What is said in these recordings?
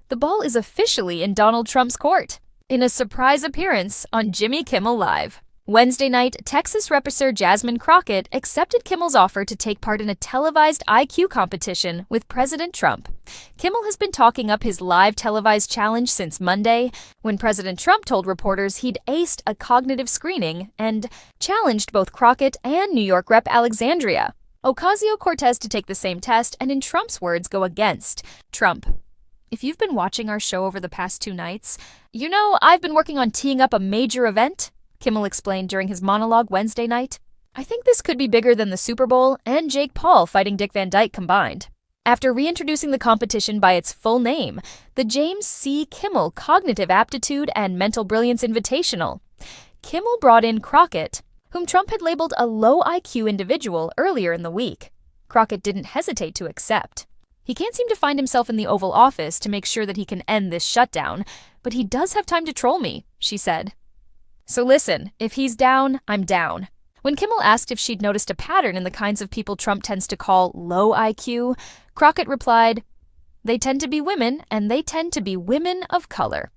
the ball is officially in Donald Trump's court. In a surprise appearance on Jimmy Kimmel Live. Wednesday night, Texas Representative Jasmine Crockett accepted Kimmel's offer to take part in a televised IQ competition with President Trump. Kimmel has been talking up his live televised challenge since Monday, when President Trump told reporters he'd aced a cognitive screening and challenged both Crockett and New York Rep. Alexandria Ocasio-Cortez to take the same test and, in Trump's words, go against Trump. If you've been watching our show over the past 2 nights, you know I've been working on teeing up a major event, Kimmel explained during his monologue Wednesday night. I think this could be bigger than the Super Bowl and Jake Paul fighting Dick Van Dyke combined. After reintroducing the competition by its full name, the James C. Kimmel Cognitive Aptitude and Mental Brilliance Invitational, Kimmel brought in Crockett, whom Trump had labeled a low IQ individual earlier in the week. Crockett didn't hesitate to accept. He can't seem to find himself in the Oval Office to make sure that he can end this shutdown, but he does have time to troll me, she said. So listen, if he's down, I'm down. When Kimmel asked if she'd noticed a pattern in the kinds of people Trump tends to call low IQ, Crockett replied, "They tend to be women, and they tend to be women of color."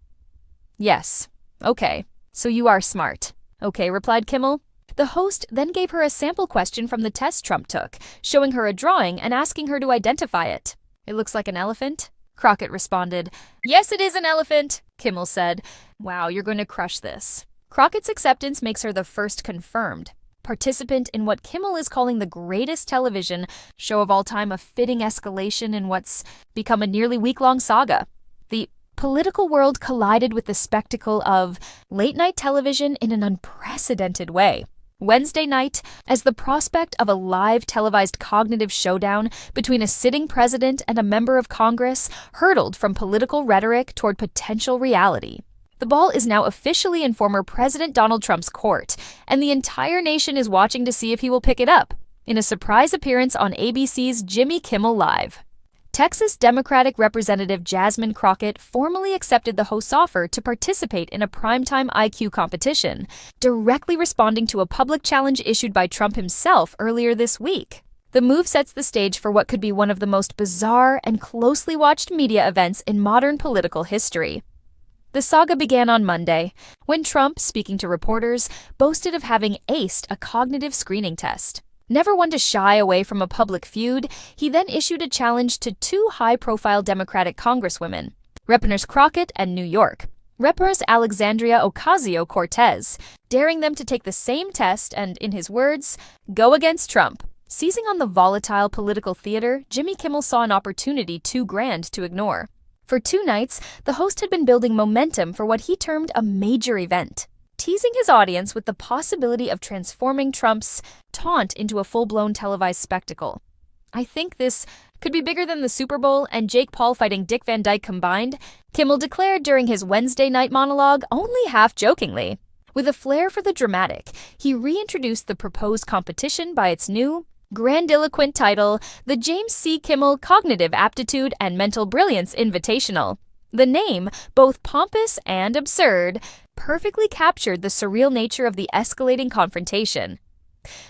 Yes, okay, so you are smart. Okay, replied Kimmel. The host then gave her a sample question from the test Trump took, showing her a drawing and asking her to identify it. It looks like an elephant? Crockett responded. Yes, it is an elephant, Kimmel said. Wow, you're going to crush this. Crockett's acceptance makes her the first confirmed participant in what Kimmel is calling the greatest television show of all time, a fitting escalation in what's become a nearly week-long saga. The political world collided with the spectacle of late-night television in an unprecedented way. Wednesday night, as the prospect of a live televised cognitive showdown between a sitting president and a member of Congress hurtled from political rhetoric toward potential reality. The ball is now officially in former President Donald Trump's court, and the entire nation is watching to see if he will pick it up, in a surprise appearance on ABC's Jimmy Kimmel Live. Texas Democratic Representative Jasmine Crockett formally accepted the host's offer to participate in a primetime IQ competition, directly responding to a public challenge issued by Trump himself earlier this week. The move sets the stage for what could be one of the most bizarre and closely watched media events in modern political history. The saga began on Monday, when Trump, speaking to reporters, boasted of having aced a cognitive screening test. Never one to shy away from a public feud, he then issued a challenge to 2 high-profile Democratic congresswomen, Representatives Crockett and New York, Representative Alexandria Ocasio-Cortez, daring them to take the same test and, in his words, go against Trump. Seizing on the volatile political theater, Jimmy Kimmel saw an opportunity too grand to ignore. For 2 nights, the host had been building momentum for what he termed a major event, teasing his audience with the possibility of transforming Trump's taunt into a full-blown televised spectacle. I think this could be bigger than the Super Bowl and Jake Paul fighting Dick Van Dyke combined, Kimmel declared during his Wednesday night monologue, only half-jokingly. With a flair for the dramatic, he reintroduced the proposed competition by its new, grandiloquent title, the James C. Kimmel Cognitive Aptitude and Mental Brilliance Invitational. The name, both pompous and absurd, perfectly captured the surreal nature of the escalating confrontation.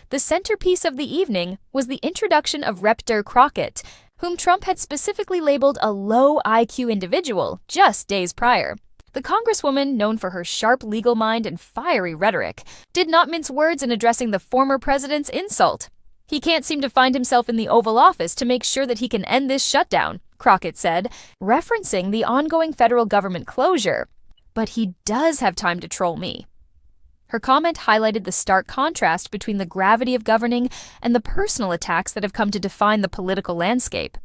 The centerpiece of the evening was the introduction of Representative Crockett, whom Trump had specifically labeled a low IQ individual just days prior. The congresswoman, known for her sharp legal mind and fiery rhetoric, did not mince words in addressing the former president's insult. He can't seem to find himself in the Oval Office to make sure that he can end this shutdown, Crockett said, referencing the ongoing federal government closure. But he does have time to troll me. Her comment highlighted the stark contrast between the gravity of governing and the personal attacks that have come to define the political landscape.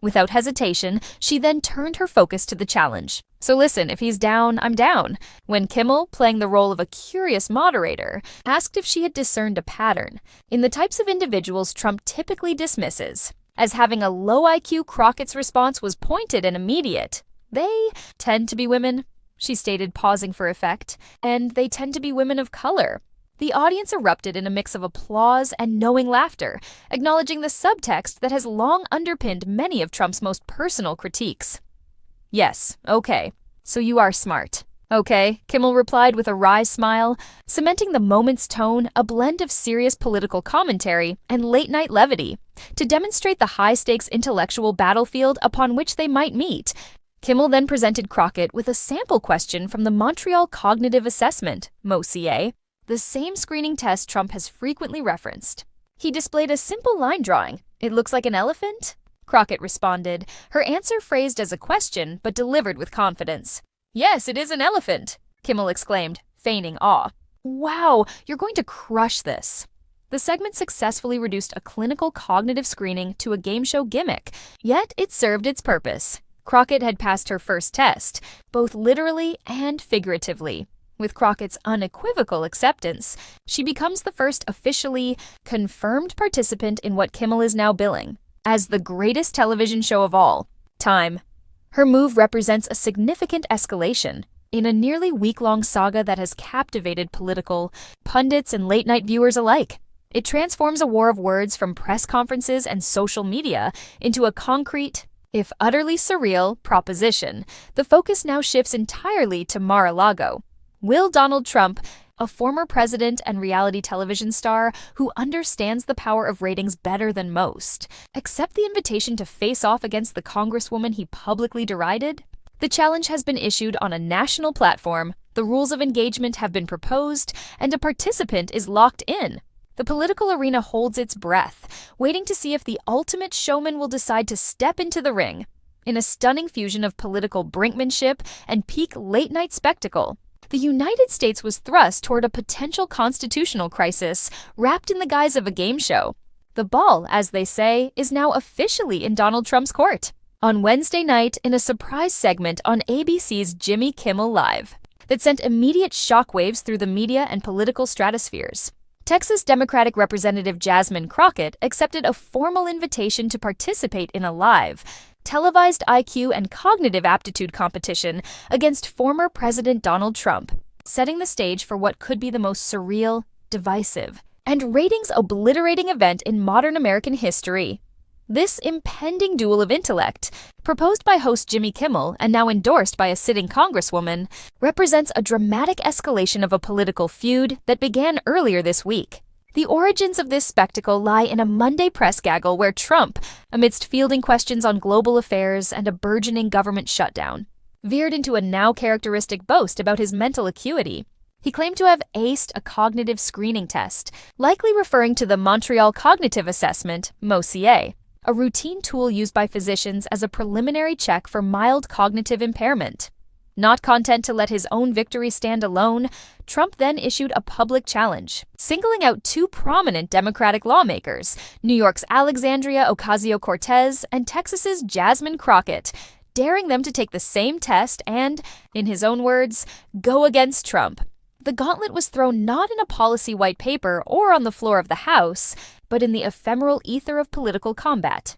Without hesitation, she then turned her focus to the challenge. So listen, if he's down, I'm down. When Kimmel, playing the role of a curious moderator, asked if she had discerned a pattern in the types of individuals Trump typically dismisses. As having a low IQ, Crockett's response was pointed and immediate. They tend to be women, she stated, pausing for effect, and they tend to be women of color. The audience erupted in a mix of applause and knowing laughter, acknowledging the subtext that has long underpinned many of Trump's most personal critiques. Yes, okay, so you are smart. Okay, Kimmel replied with a wry smile, cementing the moment's tone, a blend of serious political commentary and late-night levity, to demonstrate the high-stakes intellectual battlefield upon which they might meet. Kimmel then presented Crockett with a sample question from the Montreal Cognitive Assessment, MoCA, the same screening test Trump has frequently referenced. He displayed a simple line drawing. "It looks like an elephant?" Crockett responded, her answer phrased as a question but delivered with confidence. "Yes, it is an elephant," Kimmel exclaimed, feigning awe. "Wow, you're going to crush this." The segment successfully reduced a clinical cognitive screening to a game show gimmick, yet it served its purpose. Crockett had passed her first test, both literally and figuratively. With Crockett's unequivocal acceptance, she becomes the first officially confirmed participant in what Kimmel is now billing as the greatest television show of all time. Her move represents a significant escalation in a nearly week-long saga that has captivated political pundits and late-night viewers alike. It transforms a war of words from press conferences and social media into a concrete, if utterly surreal, proposition. The focus now shifts entirely to Mar-a-Lago. Will Donald Trump, a former president and reality television star who understands the power of ratings better than most, accept the invitation to face off against the congresswoman he publicly derided? The challenge has been issued on a national platform, the rules of engagement have been proposed, and a participant is locked in. The political arena holds its breath, waiting to see if the ultimate showman will decide to step into the ring. In a stunning fusion of political brinkmanship and peak late-night spectacle, the United States was thrust toward a potential constitutional crisis wrapped in the guise of a game show. The ball, as they say, is now officially in Donald Trump's court. On Wednesday night, in a surprise segment on ABC's Jimmy Kimmel Live that sent immediate shockwaves through the media and political stratospheres, Texas Democratic Representative Jasmine Crockett accepted a formal invitation to participate in a live, televised IQ and cognitive aptitude competition against former President Donald Trump, setting the stage for what could be the most surreal, divisive, and ratings-obliterating event in modern American history. This impending duel of intellect, proposed by host Jimmy Kimmel and now endorsed by a sitting congresswoman, represents a dramatic escalation of a political feud that began earlier this week. The origins of this spectacle lie in a Monday press gaggle where Trump, amidst fielding questions on global affairs and a burgeoning government shutdown, veered into a now characteristic boast about his mental acuity. He claimed to have aced a cognitive screening test, likely referring to the Montreal Cognitive Assessment, MoCA, a routine tool used by physicians as a preliminary check for mild cognitive impairment. Not content to let his own victory stand alone, Trump then issued a public challenge, singling out two prominent Democratic lawmakers, New York's Alexandria Ocasio-Cortez and Texas's Jasmine Crockett, daring them to take the same test and, in his own words, go against Trump. The gauntlet was thrown not in a policy white paper or on the floor of the House, but in the ephemeral ether of political combat.